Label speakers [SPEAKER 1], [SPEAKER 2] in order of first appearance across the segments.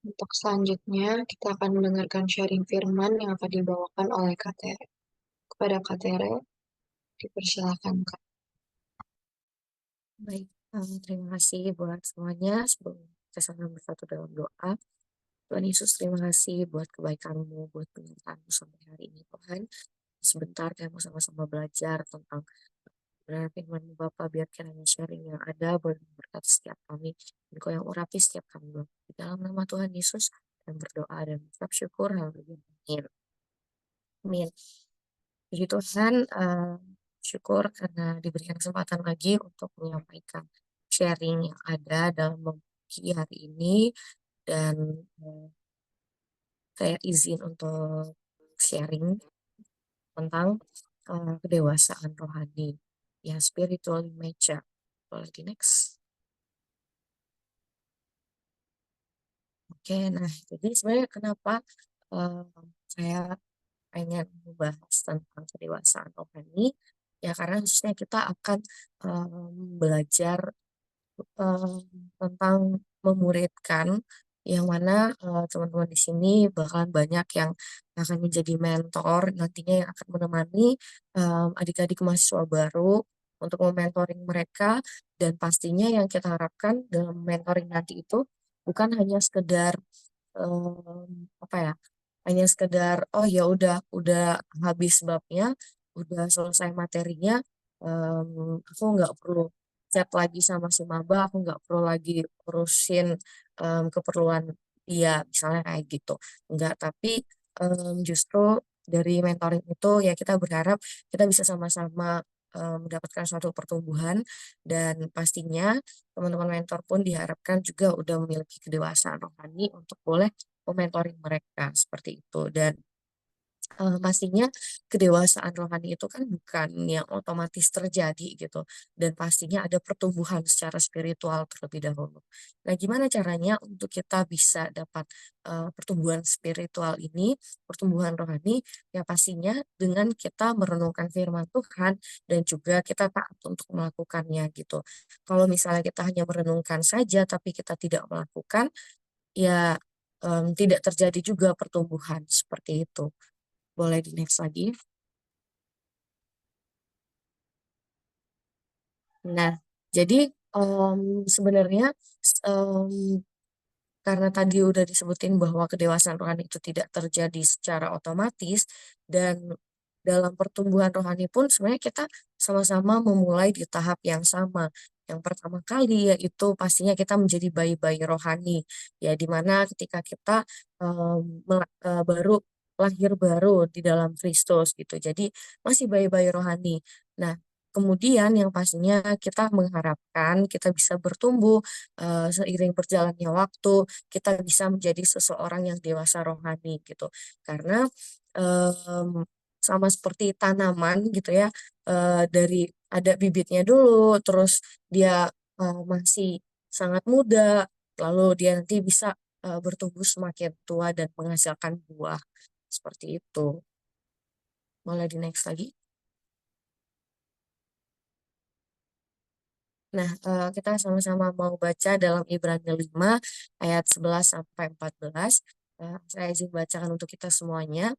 [SPEAKER 1] Untuk selanjutnya, kita akan mendengarkan sharing firman yang akan dibawakan oleh Kak Tere. Kepada Kak Tere, dipersilakan Kak.
[SPEAKER 2] Baik, terima kasih buat semuanya. Sebelum kita sama bersatu dalam doa, Tuhan Yesus, terima kasih buat kebaikan-Mu, buat penyertaan-Mu sampai hari ini, Tuhan. Sebentar kami sama-sama belajar tentang kebenaran firman-Mu, Bapa, biar kiranya sharing yang ada boleh memberkati setiap kami. Engkau yang urapi setiap kami, Bapa. Di dalam nama Tuhan Yesus, dan berdoa dan mengucap syukur. Haleluya. Amin. Amin. Jadi Tuhan, syukur karena diberikan kesempatan lagi untuk menyampaikan sharing yang ada dalam pagi hari ini, dan saya izin untuk sharing tentang kedewasaan rohani, ya spiritual mature. Boleh di next. Oke, nah jadi sebenarnya kenapa eh, saya pengen membahas tentang kedewasaan rohani, ya karena khususnya kita akan belajar tentang memuridkan, yang mana teman-teman di sini bakalan banyak yang akan menjadi mentor nantinya, yang akan menemani adik-adik mahasiswa baru untuk mementoring mereka. Dan pastinya yang kita harapkan dalam mentoring nanti itu bukan hanya sekedar apa ya, hanya sekedar oh ya udah habis babnya, udah selesai materinya, aku nggak perlu chat lagi sama si maba, aku nggak perlu lagi urusin keperluan dia, misalnya kayak gitu. Enggak, tapi justru dari mentoring itu ya kita berharap kita bisa sama-sama mendapatkan suatu pertumbuhan, dan pastinya teman-teman mentor pun diharapkan juga udah memiliki kedewasaan rohani untuk boleh mementoring mereka seperti itu. Dan pastinya kedewasaan rohani itu kan bukan yang otomatis terjadi gitu, dan pastinya ada pertumbuhan secara spiritual terlebih dahulu. Nah, gimana caranya untuk kita bisa dapat pertumbuhan spiritual ini, pertumbuhan rohani? Ya pastinya dengan kita merenungkan firman Tuhan dan juga kita taat untuk melakukannya gitu. Kalau misalnya kita hanya merenungkan saja tapi kita tidak melakukan, ya tidak terjadi juga pertumbuhan seperti itu. Boleh di next lagi. Nah, jadi sebenarnya em, karena tadi udah disebutin bahwa kedewasaan rohani itu tidak terjadi secara otomatis, dan dalam pertumbuhan rohani pun sebenarnya kita sama-sama memulai di tahap yang sama. Yang pertama kali yaitu pastinya kita menjadi bayi-bayi rohani, ya dimana ketika kita baru lahir baru di dalam Kristus gitu. Jadi masih bayi-bayi rohani. Nah, kemudian yang pastinya kita mengharapkan kita bisa bertumbuh seiring berjalannya waktu, kita bisa menjadi seseorang yang dewasa rohani gitu. Karena sama seperti tanaman gitu ya, dari ada bibitnya dulu, terus dia masih sangat muda, lalu dia nanti bisa bertumbuh semakin tua dan menghasilkan buah seperti itu. Boleh di next lagi. Nah, kita sama-sama mau baca dalam Ibrani 5 ayat 11 sampai 14. Saya izin bacakan untuk kita semuanya.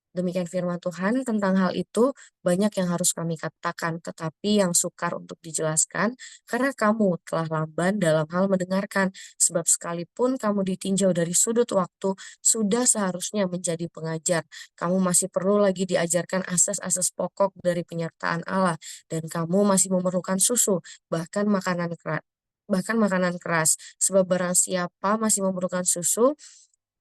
[SPEAKER 2] Demikian firman Tuhan. Tentang hal itu, banyak yang harus kami katakan, tetapi yang sukar untuk dijelaskan, karena kamu telah lamban dalam hal mendengarkan. Sebab sekalipun kamu ditinjau dari sudut waktu, sudah seharusnya menjadi pengajar. Kamu masih perlu lagi diajarkan asas-asas pokok dari penyertaan Allah, dan kamu masih memerlukan susu, bahkan makanan keras. Bahkan makanan keras, sebab barang siapa masih memerlukan susu,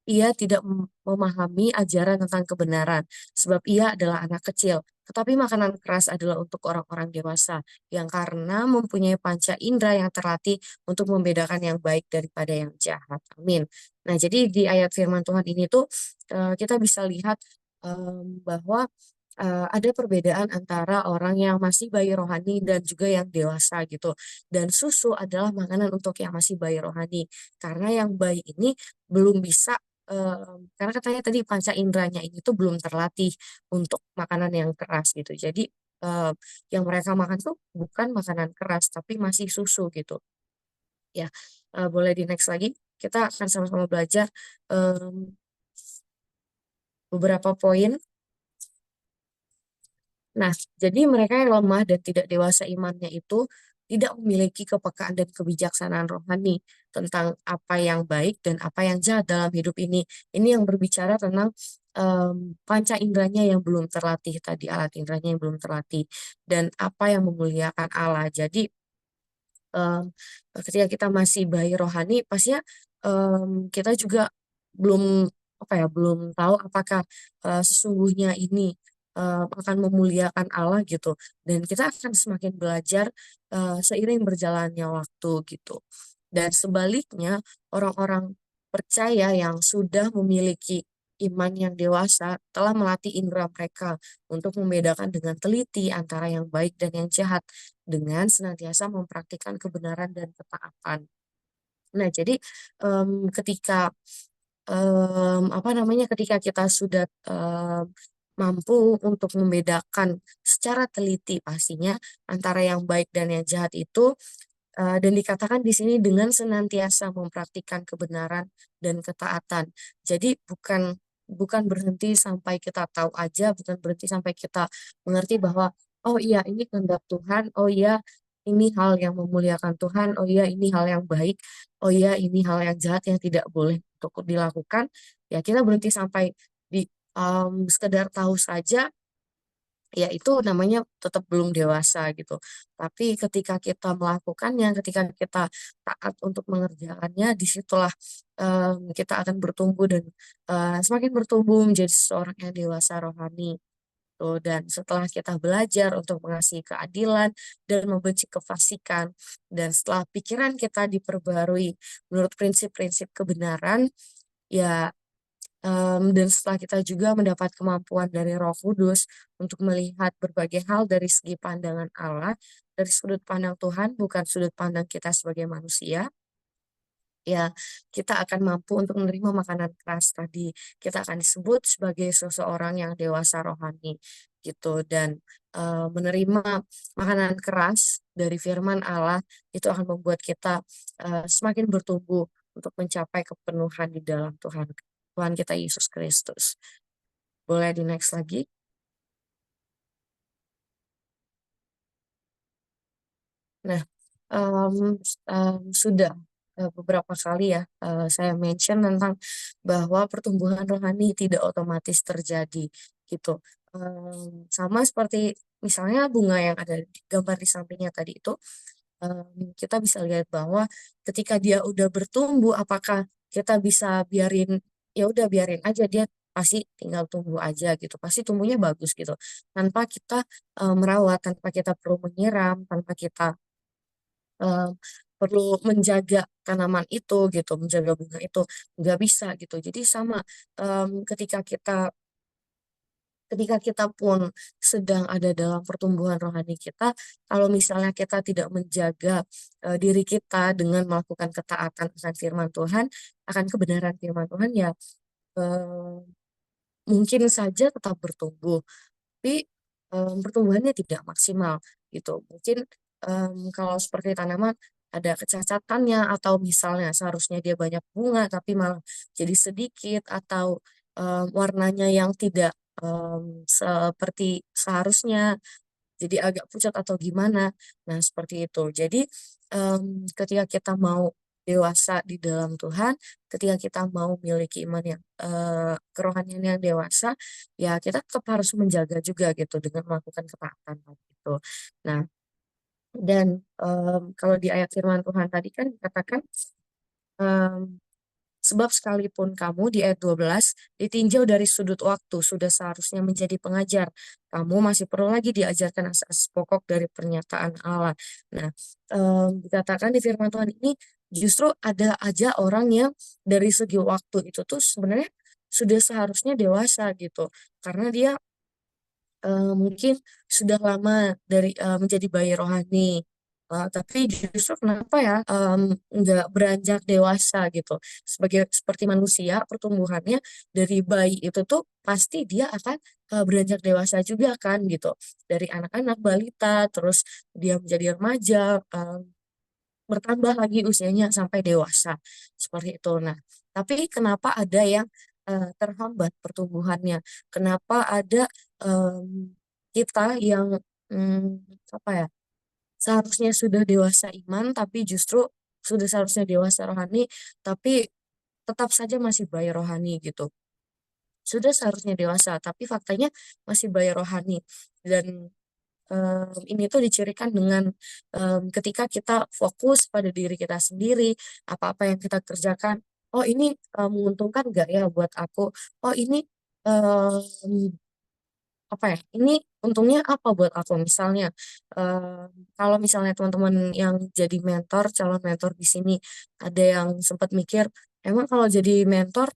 [SPEAKER 2] ia tidak memahami ajaran tentang kebenaran, sebab ia adalah anak kecil. Tetapi makanan keras adalah untuk orang-orang dewasa, yang karena mempunyai panca indera yang terlatih untuk membedakan yang baik daripada yang jahat. Amin. Nah, jadi di ayat firman Tuhan ini tuh kita bisa lihat bahwa ada perbedaan antara orang yang masih bayi rohani dan juga yang dewasa gitu. Dan susu adalah makanan untuk yang masih bayi rohani. Karena yang bayi ini belum bisa, karena katanya tadi panca inderanya ini tuh belum terlatih untuk makanan yang keras gitu. Jadi yang mereka makan tuh bukan makanan keras tapi masih susu gitu. Ya, boleh di next lagi. kita akan sama-sama belajar um, beberapa poin. Nah, jadi mereka yang lemah dan tidak dewasa imannya itu tidak memiliki kepekaan dan kebijaksanaan rohani tentang apa yang baik dan apa yang jahat dalam hidup ini. Ini yang berbicara tentang panca inderanya yang belum terlatih tadi, alat inderanya yang belum terlatih, dan apa yang memuliakan Allah. Jadi em, ketika kita masih bayi rohani, pastinya kita juga belum apa ya, belum tahu apakah sesungguhnya ini akan memuliakan Allah gitu. Dan kita akan semakin belajar seiring berjalannya waktu gitu. Dan sebaliknya, orang-orang percaya yang sudah memiliki iman yang dewasa telah melatih indera mereka untuk membedakan dengan teliti antara yang baik dan yang jahat dengan senantiasa mempraktikkan kebenaran dan ketaatan. Nah, jadi ketika apa namanya, ketika kita sudah mampu untuk membedakan secara teliti pastinya antara yang baik dan yang jahat itu, dan dikatakan di sini dengan senantiasa mempraktikkan kebenaran dan ketaatan. Jadi bukan bukan berhenti sampai kita tahu aja, bukan berhenti sampai kita mengerti bahwa oh iya ini kehendak Tuhan, oh iya ini hal yang memuliakan Tuhan, oh iya ini hal yang baik, oh iya ini hal yang jahat yang tidak boleh untuk dilakukan. Ya kita berhenti sampai di sekedar tahu saja, ya itu namanya tetap belum dewasa gitu. Tapi ketika kita melakukannya, ketika kita taat untuk mengerjakannya, disitulah kita akan bertumbuh dan semakin bertumbuh menjadi seseorang yang dewasa rohani. Tuh. Dan setelah kita belajar untuk mengasihi keadilan dan membenci kefasikan, dan setelah pikiran kita diperbarui menurut prinsip-prinsip kebenaran, ya dan setelah kita juga mendapat kemampuan dari Roh Kudus untuk melihat berbagai hal dari segi pandangan Allah, dari sudut pandang Tuhan, bukan sudut pandang kita sebagai manusia, ya kita akan mampu untuk menerima makanan keras tadi. Kita akan disebut sebagai seseorang yang dewasa rohani gitu, dan menerima makanan keras dari firman Allah itu akan membuat kita semakin bertumbuh untuk mencapai kepenuhan di dalam Tuhan Tuhan kita Yesus Kristus. Boleh di next lagi? Nah, em, sudah beberapa kali ya saya mention tentang bahwa pertumbuhan rohani tidak otomatis terjadi gitu. Sama seperti misalnya bunga yang ada di gambar di sampingnya tadi itu, kita bisa lihat bahwa ketika dia udah bertumbuh, apakah kita bisa biarin, ya udah biarin aja dia pasti tinggal tumbuh aja gitu, pasti tumbuhnya bagus gitu, tanpa kita merawat, tanpa kita perlu menyiram, tanpa kita eh, perlu menjaga tanaman itu gitu, menjaga bunga itu nggak bisa gitu. Jadi sama ketika kita pun sedang ada dalam pertumbuhan rohani kita, kalau misalnya kita tidak menjaga diri kita dengan melakukan ketaatan akan firman Tuhan, akan kebenaran firman Tuhan, ya eh, mungkin saja tetap bertumbuh, tapi pertumbuhannya tidak maksimal gitu. Mungkin kalau seperti tanaman ada kecacatannya, atau misalnya seharusnya dia banyak bunga tapi malah jadi sedikit, atau warnanya yang tidak seperti seharusnya, jadi agak pucat atau gimana. Nah, seperti itu. Jadi, ketika kita mau dewasa di dalam Tuhan, ketika kita mau memiliki iman yang kerohanian yang dewasa, ya kita tetap harus menjaga juga gitu dengan melakukan ketaatan tadi itu. Nah, dan kalau di ayat firman Tuhan tadi kan dikatakan, sebab sekalipun kamu di ayat 12 ditinjau dari sudut waktu, sudah seharusnya menjadi pengajar. Kamu masih perlu lagi diajarkan asas pokok dari pernyataan Allah. Nah, dikatakan di firman Tuhan ini justru ada aja orang yang dari segi waktu itu tuh sebenarnya sudah seharusnya dewasa gitu. Karena dia mungkin sudah lama dari menjadi bayi rohani. Tapi justru kenapa ya nggak beranjak dewasa gitu. Seperti manusia, pertumbuhannya dari bayi itu tuh pasti dia akan beranjak dewasa juga kan gitu. Dari anak-anak balita, terus dia menjadi remaja, bertambah lagi usianya sampai dewasa seperti itu. Nah, tapi kenapa ada yang terhambat pertumbuhannya? Kenapa ada kita yang apa ya? Seharusnya sudah dewasa iman, tapi justru sudah seharusnya dewasa rohani, tapi tetap saja masih bayi rohani gitu. Sudah seharusnya dewasa, tapi faktanya masih bayi rohani. Dan ini tuh dicirikan dengan ketika kita fokus pada diri kita sendiri, apa-apa yang kita kerjakan, oh ini menguntungkan nggak ya buat aku? Oh ini apa ya, ini untungnya apa buat aku misalnya, eh, kalau misalnya teman-teman yang jadi mentor, calon mentor di sini ada yang sempat mikir, emang kalau jadi mentor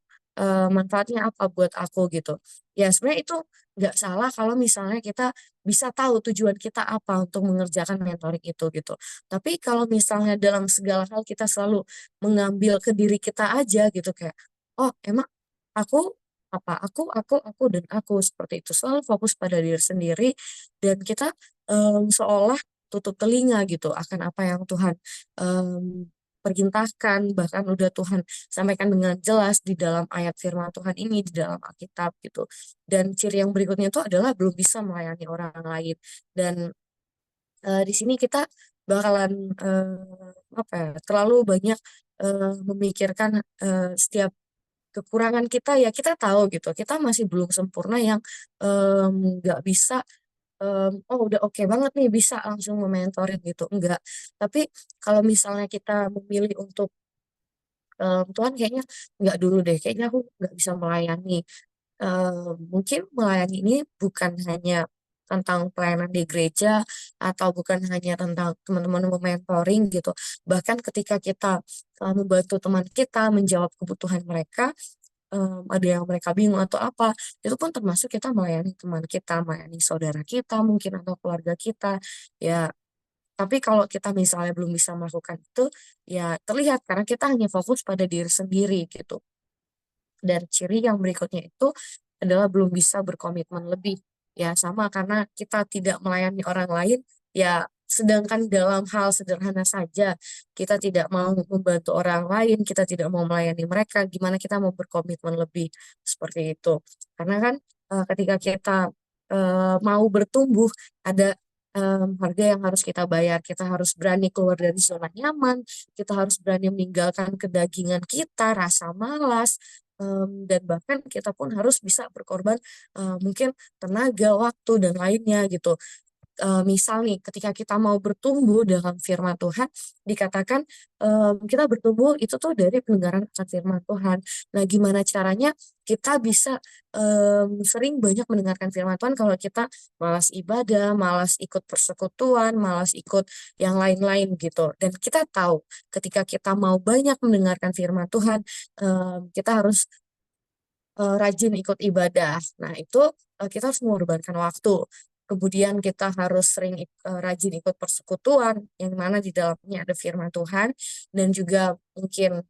[SPEAKER 2] manfaatnya apa buat aku gitu. Ya sebenarnya itu nggak salah kalau misalnya kita bisa tahu tujuan kita apa untuk mengerjakan mentoring itu gitu. Tapi kalau misalnya dalam segala hal kita selalu mengambil ke diri kita aja gitu, kayak oh emang aku apa aku dan aku seperti itu, selalu fokus pada diri sendiri, dan kita seolah tutup telinga gitu akan apa yang Tuhan perintahkan, bahkan udah Tuhan sampaikan dengan jelas di dalam ayat firman Tuhan ini di dalam Alkitab gitu. Dan ciri yang berikutnya itu adalah belum bisa melayani orang lain. Dan di sini kita bakalan apa ya, terlalu banyak memikirkan setiap kekurangan kita, ya kita tahu gitu kita masih belum sempurna yang nggak bisa oh udah oke banget nih bisa langsung mementoring gitu, enggak. Tapi kalau misalnya kita memilih untuk Tuhan kayaknya nggak dulu deh, kayaknya aku nggak bisa melayani. Mungkin melayani ini bukan hanya tentang pelayanan di gereja atau bukan hanya tentang teman-teman mementoring gitu. Bahkan ketika kita membantu teman kita menjawab kebutuhan mereka, ada yang mereka bingung atau apa, itu pun termasuk kita melayani teman kita, melayani saudara kita mungkin atau keluarga kita. Ya, tapi kalau kita misalnya belum bisa melakukan itu, ya terlihat karena kita hanya fokus pada diri sendiri gitu. Dan ciri yang berikutnya itu adalah belum bisa berkomitmen lebih. Ya sama, karena kita tidak melayani orang lain, ya sedangkan dalam hal sederhana saja kita tidak mau membantu orang lain, kita tidak mau melayani mereka, gimana kita mau berkomitmen lebih seperti itu. Karena kan ketika kita mau bertumbuh, ada harga yang harus kita bayar. Kita harus berani keluar dari zona nyaman, kita harus berani meninggalkan kedagingan kita, rasa malas, dan bahkan kita pun harus bisa berkorban mungkin tenaga, waktu, dan lainnya gitu. Misal nih, ketika kita mau bertumbuh dalam firman Tuhan, dikatakan kita bertumbuh itu tuh dari pendengaran akan firman Tuhan. Nah, gimana caranya kita bisa sering banyak mendengarkan firman Tuhan kalau kita malas ibadah, malas ikut persekutuan, malas ikut yang lain-lain gitu. Dan kita tahu ketika kita mau banyak mendengarkan firman Tuhan, kita harus rajin ikut ibadah. Nah, itu kita harus mengorbankan waktu. Kemudian kita harus sering rajin ikut persekutuan, yang mana di dalamnya ada firman Tuhan, dan juga mungkin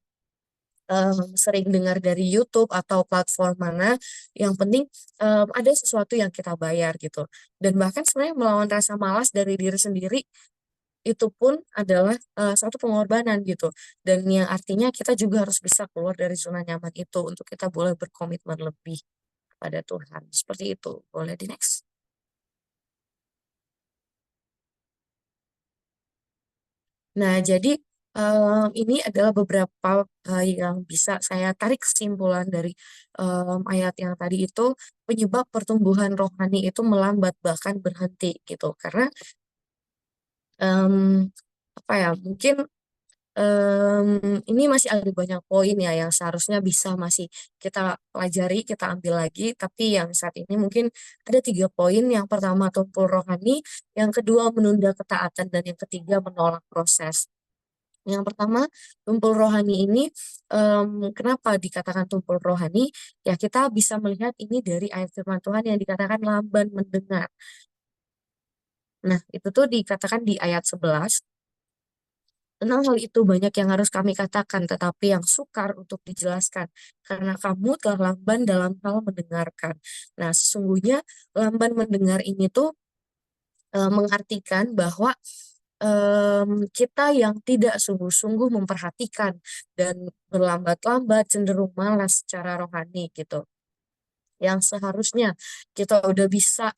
[SPEAKER 2] sering dengar dari YouTube atau platform mana. Yang penting ada sesuatu yang kita bayar gitu. Dan bahkan sebenarnya melawan rasa malas dari diri sendiri itu pun adalah suatu pengorbanan gitu. Dan yang artinya kita juga harus bisa keluar dari zona nyaman itu untuk kita boleh berkomitmen lebih pada Tuhan. Seperti itu. Boleh di next. Nah, jadi ini adalah beberapa yang bisa saya tarik kesimpulan dari ayat yang tadi itu, penyebab pertumbuhan rohani itu melambat bahkan berhenti gitu. Karena em, apa ya, mungkin ini masih ada banyak poin ya yang seharusnya bisa masih kita pelajari, kita ambil lagi. Tapi yang saat ini mungkin ada 3 poin. Yang pertama tumpul rohani, yang kedua menunda ketaatan, dan yang ketiga menolak proses. Yang pertama, tumpul rohani ini, kenapa dikatakan tumpul rohani? Ya kita bisa melihat ini dari ayat firman Tuhan yang dikatakan lamban mendengar. Nah, itu tuh dikatakan di ayat 11. Tentang hal itu banyak yang harus kami katakan, tetapi yang sukar untuk dijelaskan, karena kamu telah lamban dalam hal mendengarkan. Nah, sesungguhnya lamban mendengar ini tuh mengartikan bahwa kita yang tidak sungguh-sungguh memperhatikan dan berlambat-lambat cenderung malas secara rohani gitu. Yang seharusnya kita udah bisa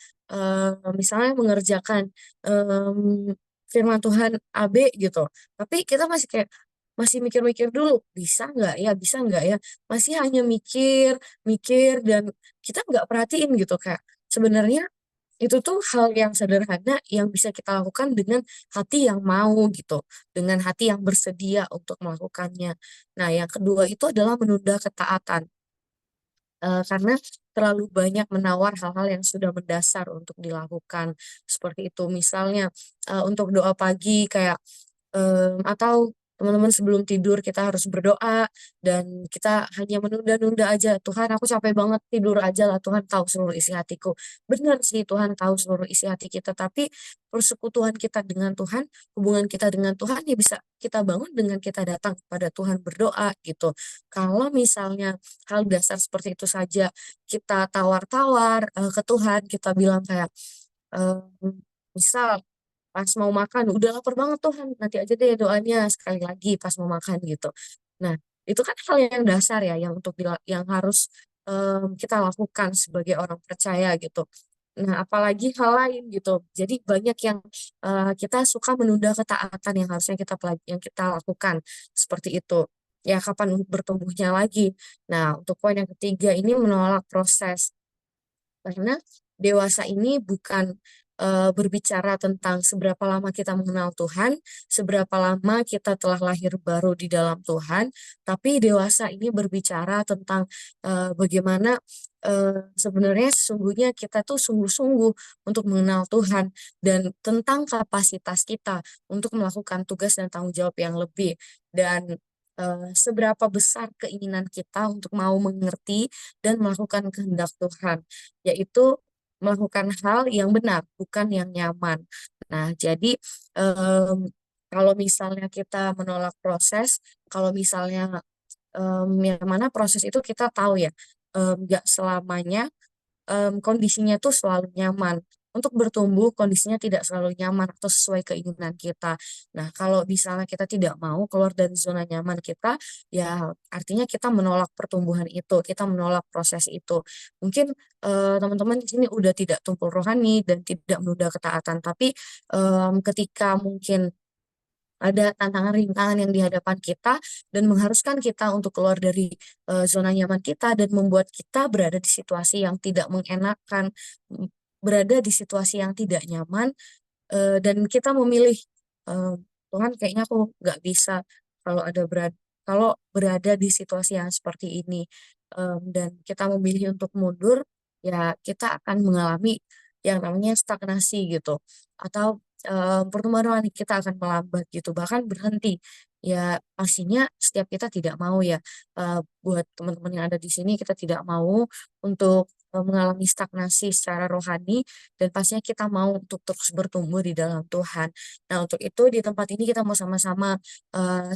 [SPEAKER 2] misalnya mengerjakan em, firman Tuhan A B gitu, tapi kita masih kayak masih mikir-mikir dulu bisa nggak ya, masih hanya mikir mikir dan kita nggak perhatiin gitu kayak sebenarnya itu tuh hal yang sederhana yang bisa kita lakukan dengan hati yang mau gitu, dengan hati yang bersedia untuk melakukannya. Nah, yang kedua itu adalah menunda ketaatan. Karena terlalu banyak menawar hal-hal yang sudah mendasar untuk dilakukan seperti itu. Misalnya untuk doa pagi kayak atau teman-teman sebelum tidur kita harus berdoa dan kita hanya menunda-nunda aja. Tuhan, aku capek banget tidur aja lah. Tuhan tahu seluruh isi hatiku. Benar sih Tuhan tahu seluruh isi hati kita, tapi persekutuan kita dengan Tuhan, hubungan kita dengan Tuhan ya bisa kita bangun dengan kita datang kepada Tuhan berdoa gitu. Kalau misalnya hal dasar seperti itu saja kita tawar-tawar ke Tuhan, kita bilang kayak eh, misal pas mau makan udah lapar banget Tuhan, nanti aja deh doanya sekali lagi pas mau makan gitu. Nah, itu kan hal yang dasar ya yang yang harus kita lakukan sebagai orang percaya gitu. Nah, apalagi hal lain gitu. Jadi banyak yang kita suka menunda ketaatan yang harusnya yang kita lakukan seperti itu. Ya, kapan bertumbuhnya lagi. Nah, untuk poin yang ketiga ini menolak proses. Karena dewasa ini bukan berbicara tentang seberapa lama kita mengenal Tuhan, seberapa lama kita telah lahir baru di dalam Tuhan, tapi dewasa ini berbicara tentang bagaimana sebenarnya sesungguhnya kita tuh sungguh-sungguh untuk mengenal Tuhan dan tentang kapasitas kita untuk melakukan tugas dan tanggung jawab yang lebih dan seberapa besar keinginan kita untuk mau mengerti dan melakukan kehendak Tuhan, yaitu melakukan hal yang benar, bukan yang nyaman. Nah, jadi em, kalau misalnya kita menolak proses, kalau misalnya yang mana proses itu kita tahu ya, nggak selamanya kondisinya tuh selalu nyaman. Untuk bertumbuh, kondisinya tidak selalu nyaman atau sesuai keinginan kita. Nah, kalau misalnya kita tidak mau keluar dari zona nyaman kita, ya artinya kita menolak pertumbuhan itu, kita menolak proses itu. Mungkin teman-teman di sini udah tidak tumpul rohani dan tidak menunda ketaatan, tapi ketika mungkin ada tantangan rintangan yang di hadapan kita dan mengharuskan kita untuk keluar dari zona nyaman kita dan membuat kita berada di situasi yang tidak mengenakan, berada di situasi yang tidak nyaman, dan kita memilih eh, Tuhan kayaknya aku nggak bisa kalau berada di situasi yang seperti ini. Dan kita memilih untuk mundur, ya kita akan mengalami yang namanya stagnasi gitu atau pertumbuhan rohani kita akan melambat gitu bahkan berhenti. Ya pastinya setiap kita tidak mau ya, buat teman-teman yang ada di sini kita tidak mau untuk mengalami stagnasi secara rohani dan pastinya kita mau untuk terus bertumbuh di dalam Tuhan. Nah, untuk itu di tempat ini kita mau sama-sama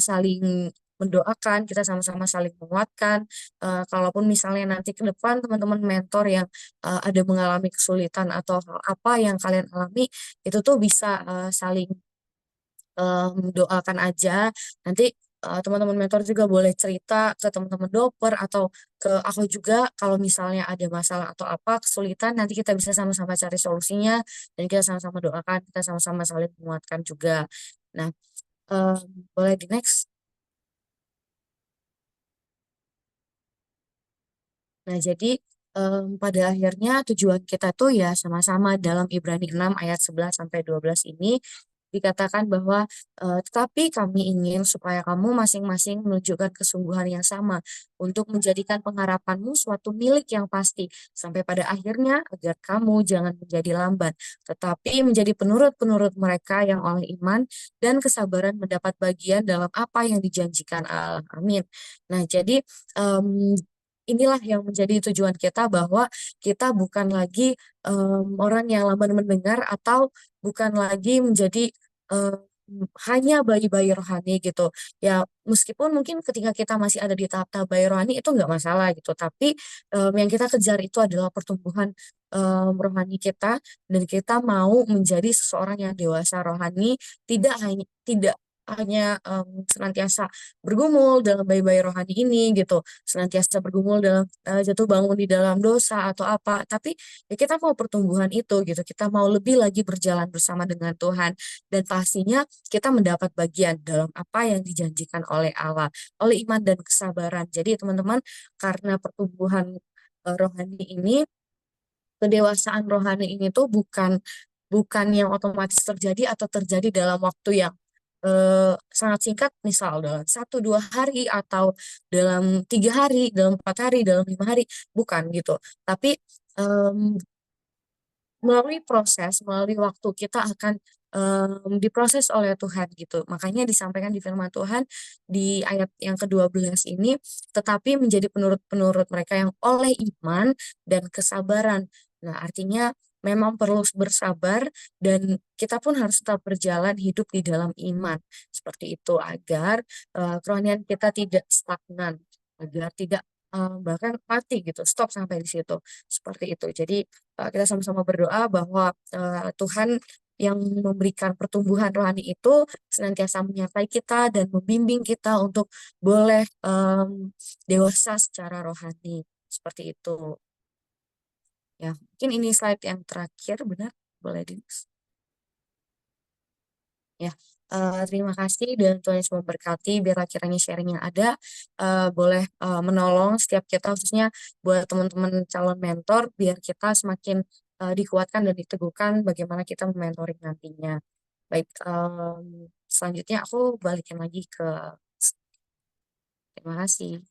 [SPEAKER 2] saling mendoakan, kita sama-sama saling menguatkan. Kalaupun misalnya nanti ke depan teman-teman mentor yang ada mengalami kesulitan atau hal apa yang kalian alami, itu tuh bisa saling doakan aja. Nanti teman-teman mentor juga boleh cerita ke teman-teman doper atau ke aku juga kalau misalnya ada masalah atau apa kesulitan nanti kita bisa sama-sama cari solusinya dan kita sama-sama doakan, kita sama-sama saling menguatkan juga. Nah, em, boleh di next. Nah, jadi pada akhirnya tujuan kita tuh ya sama-sama dalam Ibrani 6 ayat 11 sampai 12 ini dikatakan bahwa tetapi kami ingin supaya kamu masing-masing menunjukkan kesungguhan yang sama untuk menjadikan pengharapanmu suatu milik yang pasti sampai pada akhirnya agar kamu jangan menjadi lamban tetapi menjadi penurut-penurut mereka yang oleh iman dan kesabaran mendapat bagian dalam apa yang dijanjikan Allah. Amin. Nah, jadi inilah yang menjadi tujuan kita bahwa kita bukan lagi orang yang lamban mendengar atau bukan lagi menjadi hanya bayi-bayi rohani gitu. Ya meskipun mungkin ketika kita masih ada di tahap-tahap bayi rohani itu nggak masalah gitu, tapi yang kita kejar itu adalah pertumbuhan rohani kita dan kita mau menjadi seseorang yang dewasa rohani, tidak hanya senantiasa bergumul dalam bayi-bayi rohani ini gitu, senantiasa bergumul dalam jatuh bangun di dalam dosa atau apa, tapi ya kita mau pertumbuhan itu gitu, kita mau lebih lagi berjalan bersama dengan Tuhan dan pastinya kita mendapat bagian dalam apa yang dijanjikan oleh Allah, oleh iman dan kesabaran. Jadi teman-teman, karena pertumbuhan rohani ini, kedewasaan rohani ini tuh bukan bukan yang otomatis terjadi atau terjadi dalam waktu yang sangat singkat, misal dalam 1 2 hari atau dalam 3 hari, dalam 4 hari, dalam 5 hari, bukan gitu. Tapi em, melalui waktu kita akan diproses oleh Tuhan gitu. Makanya disampaikan di firman Tuhan di ayat yang ke-12 ini, tetapi menjadi penurut-penurut mereka yang oleh iman dan kesabaran. Nah, artinya memang perlu bersabar dan kita pun harus tetap berjalan hidup di dalam iman. Seperti itu agar kerohanian kita tidak stagnan, agar tidak bahkan mati gitu, stop sampai di situ. Seperti itu. Jadi kita sama-sama berdoa bahwa Tuhan yang memberikan pertumbuhan rohani itu senantiasa menyertai kita dan membimbing kita untuk boleh dewasa secara rohani. Seperti itu. Ya, mungkin ini slide yang terakhir, benar? Boleh di Ya, terima kasih dan Tuhan Yesus memberkati. Biar kiranya sharing yang ada boleh menolong setiap kita, khususnya buat teman-teman calon mentor, biar kita semakin dikuatkan dan diteguhkan bagaimana kita mementoring nantinya. Baik, selanjutnya aku balikin lagi ke terima kasih.